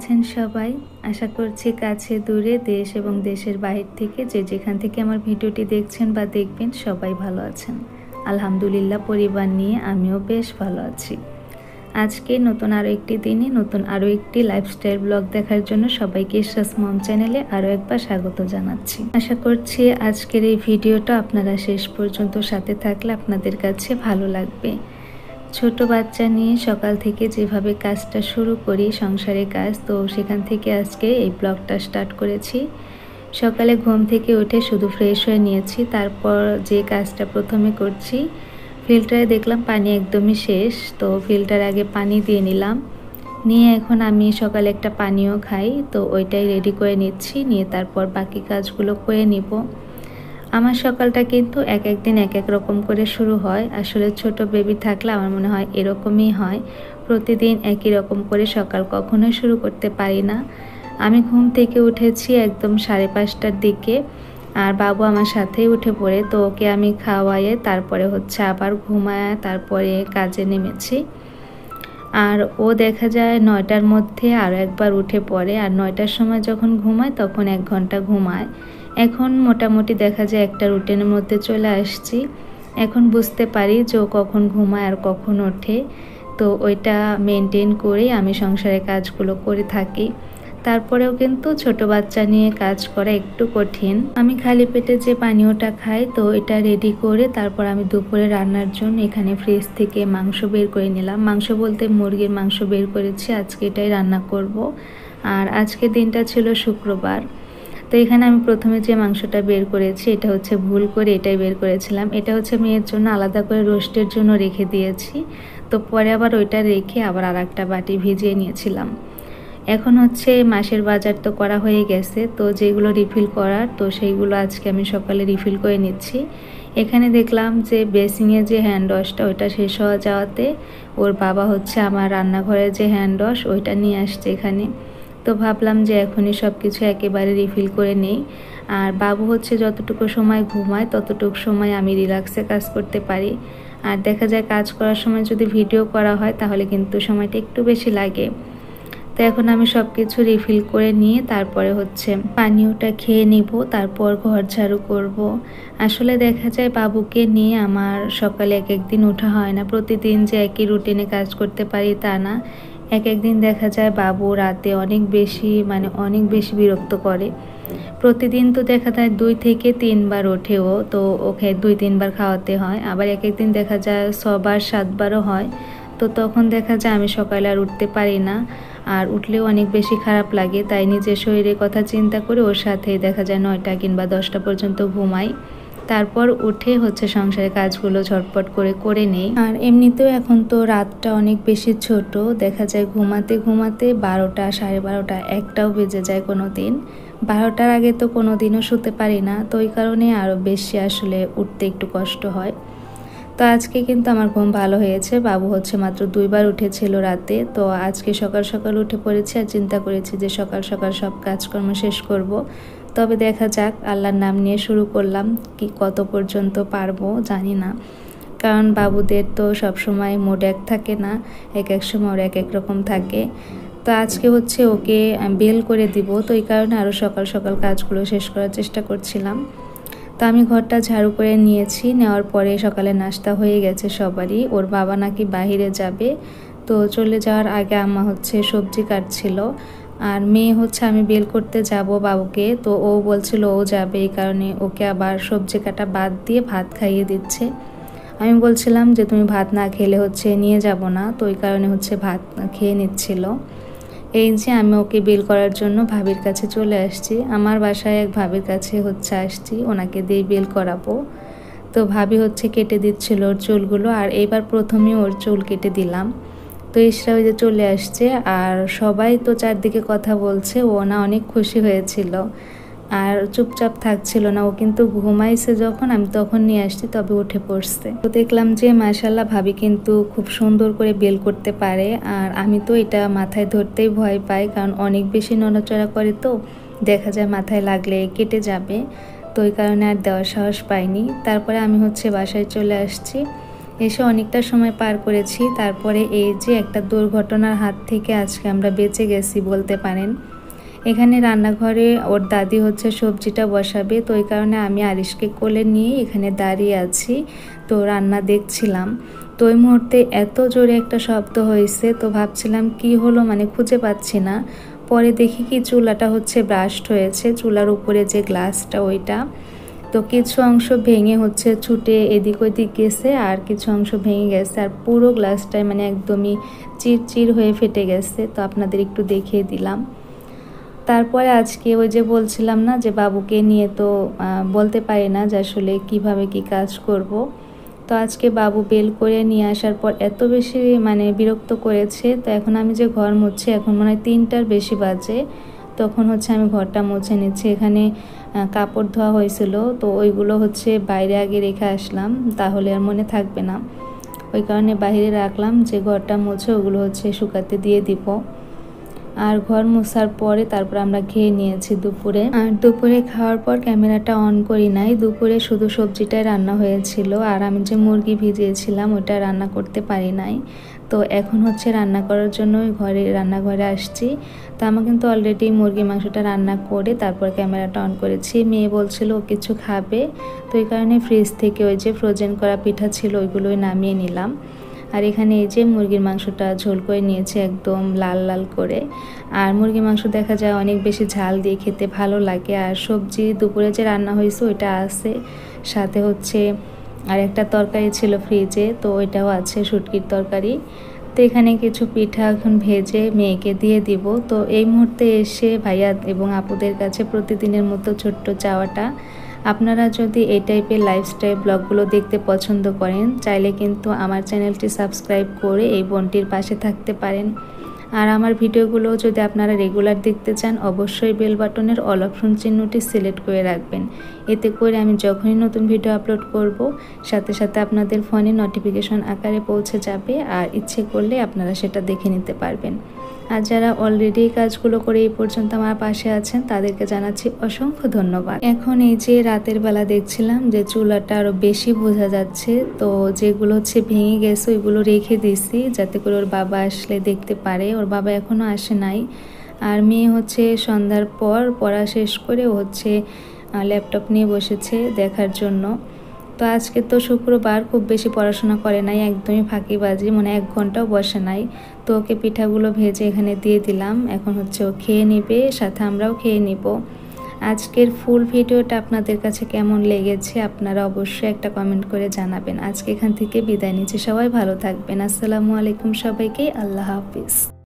আছেন সবাই? আশা করছি কাছে দূরে দেশ এবং দেশের বাহির থেকে যে যেখান থেকে আমার ভিডিওটি দেখছেন বা দেখবেন সবাই ভালো আছেন। আলহামদুলিল্লাহ পরিবার নিয়ে আমিও বেশ ভালো আছি। আজকে নতুন আরও একটি দিনে নতুন আরও একটি লাইফস্টাইল ব্লগ দেখার জন্য সবাইকে ইশরাস মম চ্যানেলে আরও একবার স্বাগত জানাচ্ছি। আশা করছি আজকের এই ভিডিওটা আপনারা শেষ পর্যন্ত সাথে থাকলে আপনাদের কাছে ভালো লাগবে। ছোট বাচ্চা নিয়ে সকাল থেকে যেভাবে কাজটা শুরু করি সংসারের কাজ, তো সেখান থেকে আজকে এই ব্লগটা স্টার্ট করেছি। সকালে ঘুম থেকে উঠে শুধু ফ্রেশ হয়ে নিয়েছি, তারপর যে কাজটা প্রথমে করছি, ফিল্টারে দেখলাম পানি একদমই শেষ, তো ফিল্টার আগে পানি দিয়ে নিলাম। নিয়ে এখন আমি সকালে একটা পানীয় খাই, তো ওইটাই রেডি করে নিচ্ছি, নিয়ে তারপর বাকি কাজগুলো করে নিব। আমার সকালটা কিন্তু এক এক দিন এক এক রকম করে শুরু হয়। আসলে ছোট বেবি থাকলে আমার মনে হয় এরকমই হয়, প্রতিদিন একই রকম করে সকাল কখনোই শুরু করতে পারি না। আমি ঘুম থেকে উঠেছি একদম 5:30টার দিকে, আর বাবু আমার সাথেই উঠে পড়ে, তো ওকে আমি খাওয়াইয়ে তারপরে আবার ঘুমায় তারপরে কাজে নেমেছি। আর ও দেখা যায় 9টার মধ্যে আরও একবার উঠে পড়ে, আর 9টার সময় যখন ঘুমায় তখন 1 ঘন্টা ঘুমায়। এখন মোটামুটি দেখা যায় একটা রুটিনের মধ্যে চলে আসছি। এখন বুঝতে পারি যে ও কখন ঘুমায় আর কখন ওঠে, তো ওইটা মেনটেন করেই আমি সংসারের কাজগুলো করে থাকি। তারপরেও কিন্তু ছোট বাচ্চা নিয়ে কাজ করা একটু কঠিন। আমি খালি পেটে যে পানীয়টা খাই, তো এটা রেডি করে তারপর আমি দুপুরে রান্নার জন্য এখানে ফ্রিজ থেকে মাংস বের করে নিলাম। মাংস বলতে মুরগির মাংস বের করেছি, আজকে এটাই রান্না করব। আর আজকে দিনটা ছিল শুক্রবার, তো এখানে আমি প্রথমে যে মাংসটা বের করেছি এটা ভুল করে এটাই বের করেছিলাম। এটা মেয়ের জন্য আলাদা করে রোস্টের জন্য রেখে দিয়েছি, তো পরে আবার ওইটা রেখে আবার আর একটা বাটি ভিজিয়ে নিয়েছিলাম। এখন মাসের বাজার তো করা হয়ে গেছে, তো যেগুলো রিফিল করার তো সেইগুলো আজকে আমি সকালে রিফিল করে নিচ্ছি। এখানে দেখলাম যে বেসিংয়ে যে হ্যান্ড ওয়াশটা ওইটা শেষ হওয়া যাওয়াতে ওর বাবা আমার রান্নাঘরের যে হ্যান্ড ওয়াশ ওইটা নিয়ে আসছে এখানে। তো ভাবলাম যে এখনই সব কিছু একেবারে রিফিল করে নেই। আর বাবু যতটুকু সময় ঘুমায় ততটুকু সময় আমি রিল্যাক্সে কাজ করতে পারি। আর দেখা যায় কাজ করার সময় যদি ভিডিও করা হয় তাহলে কিন্তু সময়টা একটু বেশি লাগে। তো এখন আমি সব কিছু রিফিল করে নিয়ে তারপরে পানীয়টা খেয়ে নিব, তারপর ঘর ঝাড়ু করব। আসলে দেখা যায় বাবুকে নিয়ে আমার সকালে এক এক দিন ওঠা হয় না, প্রতিদিন যে একই রুটিনে কাজ করতে পারি তা না। এক এক দিন দেখা যায় বাবু রাতে অনেক বেশি বিরক্ত করে। প্রতিদিন তো দেখা যায় 2 থেকে 3 বার ওঠেও, তো ওকে 2-3 বার খাওয়াতে হয়। আবার এক এক দিন দেখা যায় 6 বার 7 বারও হয়। তো তখন দেখা যায় আমি সকালে আর উঠতে পারি না, আর উঠলেও অনেক বেশি খারাপ লাগে। তাই নিজের শরীরের কথা চিন্তা করে ওর সাথে দেখা যায় 9টা কিংবা 10টা পর্যন্ত ঘুমাই, তারপর উঠে সংসারের কাজগুলো ঝটপট করে নেই। আর এমনিতেও এখন তো রাতটা অনেক বেশি ছোট, দেখা যায় ঘুমাতে ঘুমাতে 12টা 12:30 1টাও বেজে যায়, কোনো দিন 12টার আগে তো কোনো দিনও শুতে পারি না। তো ওই কারণে আরও বেশি আসলে উঠতে একটু কষ্ট হয়। তো আজকে কিন্তু আমার ঘুম ভালো হয়েছে। বাবু মাত্র 2 বার উঠেছিল রাতে, তো আজকে সকাল সকাল উঠে পড়েছি আর চিন্তা করেছি যে সকাল সকাল সব কাজকর্ম শেষ করব। তবে দেখা যাক, আল্লাহর নাম নিয়ে শুরু করলাম, কি কত পর্যন্ত পারবো জানি না, কারণ বাবুদের তো সবসময় মুড এক থাকে না, এক এক সময় ওর এক এক রকম থাকে। তো আজকে ওকে বেল করে দিব, তো এই কারণে আরও সকাল সকাল কাজগুলো শেষ করার চেষ্টা করছিলাম। তো আমি ঘরটা ঝাড়ু করে নিয়েছি, নেওয়ার পরে সকালে নাস্তা হয়ে গেছে সবারই। ওর বাবা নাকি বাইরে যাবে, তো চলে যাওয়ার আগে আম্মা সবজি কাটছিল। আর মেয়ে আমি বেল করতে যাব বাবুকে, তো ও বলছিল ও যাবে, এই কারণে ওকে আবার সবজি কাটা বাদ দিয়ে ভাত খাইয়ে দিচ্ছে। আমি বলছিলাম যে তুমি ভাত না খেলে নিয়ে যাব না, তো ওই কারণে ভাত খেয়ে নিচ্ছিল। এই যে আমি ওকে বেল করার জন্য ভাবির কাছে চলে আসছি। আমার বাসায় এক ভাবির কাছে আসছি, ওনাকে দিয়ে বেল করাবো। তো ভাবি কেটে দিচ্ছিল ওর চুলগুলো, আর এইবার প্রথমে ওর চুল কেটে দিলাম। তো ইসরা ওই যে চলে আসছে, আর সবাই তো চারদিকে কথা বলছে, ও না অনেক খুশি হয়েছিল আর চুপচাপ থাকছিল না। ও কিন্তু ঘুমাইছে যখন আমি তখন নিয়ে আসছি, তবে উঠে পড়ছে। তো দেখলাম যে মাশাআল্লাহ ভাবি কিন্তু খুব সুন্দর করে বেল করতে পারে, আর আমি তো এটা মাথায় ধরতেই ভয় পাই, কারণ অনেক বেশি নড়াচড়া করে, তো দেখা যায় মাথায় লাগলে কেটে যাবে। তো ওই কারণে আর দেওয়ার সাহস পাইনি। তারপরে আমি বাসায় চলে আসছি। এসে অনেকটা সময় পার করেছি। তারপরে এই যে একটা দুর্ঘটনার হাত থেকে আজকে আমরা বেঁচে গেছি বলতে পারেন। এখানে রান্নাঘরে ওর দাদি হচ্ছে সবজিটা বসাবে, তো এই কারণে আমি আরিশকে কোলে নিয়ে এখানে দাঁড়িয়ে আছি, তো রান্না দেখছিলাম। তো ওই মুহূর্তে এত জোরে একটা শব্দ হয়েছে, তো ভাবছিলাম কি হলো, মানে খুঁজে পাচ্ছি না। পরে দেখি কি চুলাটা হচ্ছে ব্রাস্ট হয়েছে, চুলার উপরে যে গ্লাসটা ওইটা, তো কিছু অংশ ভেঙে হচ্ছে ছুটে এদিক ওদিক গেছে, আর কিছু অংশ ভেঙে গেছে, আর পুরো গ্লাসটাই মানে একদমই চিরচির হয়ে ফেটে গেছে। তো আপনাদের একটু দেখিয়ে দিলাম। তারপরে আজকে ওই যে বলছিলাম না যে বাবুকে নিয়ে তো বলতে পারি না যে আসলে কিভাবে কি কাজ করব। তো আজকে বাবু বেল করে নিয়ে আসার পর এত বেশি মানে বিরক্ত করেছে। তো এখন আমি যে ঘর মুছছি, এখন মনে হয় 3টার বেশি বাজে, তখন হচ্ছে আমি ঘরটা মুছে নিচ্ছি। এখানে কাপড় ধোয়া হয়েছিল, তো ওইগুলো হচ্ছে বাইরে আগে রেখে আসলাম, তাহলে আর মনে থাকবে না। ওই কারণে বাইরে রাখলাম যে ঘরটা মুছে ওগুলো হচ্ছে শুকাতে দিয়ে দিব। আর ঘর মোছার পরে তারপর আমরা খেয়ে নিয়েছি দুপুরে। আর দুপুরে খাওয়ার পর ক্যামেরাটা অন করি নাই, দুপুরে শুধু সবজিটাই রান্না হয়েছিল, আর আমি যে মুরগি ভিজিয়েছিলাম ওটা রান্না করতে পারি নাই। তো এখন হচ্ছে রান্না করার জন্য রান্নাঘরে আসছি। তো আমি কিন্তু অলরেডি মুরগি মাংসটা রান্না করে তারপর ক্যামেরাটা অন করেছি। মেয়ে বলছিল ও কিছু খাবে, তো এই কারণে ফ্রিজ থেকে ওই যে ফ্রোজেন করা পিঠা ছিল ওইগুলোই নামিয়ে নিলাম। আর এখানে এই যে মুরগির মাংসটা ঝোল করে নিয়েছে একদম লাল লাল করে। আর মুরগির মাংস দেখা যায় অনেক বেশি ঝাল দিয়ে খেতে ভালো লাগে। আর সবজি দুপুরে যে রান্না হয়েছে ওইটা আছে, সাথে হচ্ছে আর একটা তরকারি ছিল ফ্রিজে, তো ওইটাও আছে, শুটকির তরকারি। তো এখানে কিছু পিঠা এখন ভেজে মেয়েকে দিয়ে দিব। তো এই মুহূর্তে এসে ভাইয়া এবং আপুদের কাছে প্রতিদিনের মতো ছোট্ট চাওয়াটা, আপনারা যদি এই টাইপের লাইফস্টাইল ব্লগগুলো দেখতে পছন্দ করেন, চাইলে কিন্তু আমার চ্যানেলটি সাবস্ক্রাইব করে এই বোনটির পাশে থাকতে পারেন। আর আমার ভিডিওগুলো যদি আপনারা রেগুলার দেখতে চান, অবশ্যই বেল বাটনের অল অপশন চিহ্নটি সিলেক্ট করে রাখবেন। এতে করে আমি যখনই নতুন ভিডিও আপলোড করব, সাথে সাথে আপনাদের ফোনে নোটিফিকেশন আকারে পৌঁছে যাবে, আর ইচ্ছে করলে আপনারা সেটা দেখে নিতে পারবেন। আর যারা অলরেডি কাজগুলো করে এই পর্যন্ত আমার পাশে আছেন, তাদেরকে জানাচ্ছি অসংখ্য ধন্যবাদ। এখন এই যে রাতের বেলা দেখছিলাম যে চুলাটা আরও বেশি বোঝা যাচ্ছে, তো যেগুলো হচ্ছে ভেঙে গেছে ওইগুলো রেখে দিছি যাতে করে ওর বাবা আসলে দেখতে পারে। ওর বাবা এখনও আসে নাই। আর মেয়ে হচ্ছে সন্ধ্যার পর পড়া শেষ করে হচ্ছে ল্যাপটপ নিয়ে বসেছে দেখার জন্য। তো আজকে তো শুক্রবার, খুব বেশি পড়াশোনা করে নাই, একদমই ফাঁকিবাজি, মানে 1 ঘন্টাও বসে নাই। তো ওকে পিঠাগুলো ভেজে এখানে দিয়ে দিলাম, এখন হচ্ছে ও খেয়ে নেবে, সাথে আমরাও খেয়ে নিব। আজকের ফুল ভিডিওটা আপনাদের কাছে কেমন লেগেছে আপনারা অবশ্যই একটা কমেন্ট করে জানাবেন। আজকে এখান থেকে বিদায় নিচ্ছি, সবাই ভালো থাকবেন। আসসালামু আলাইকুম সবাইকে, আল্লাহ হাফিজ।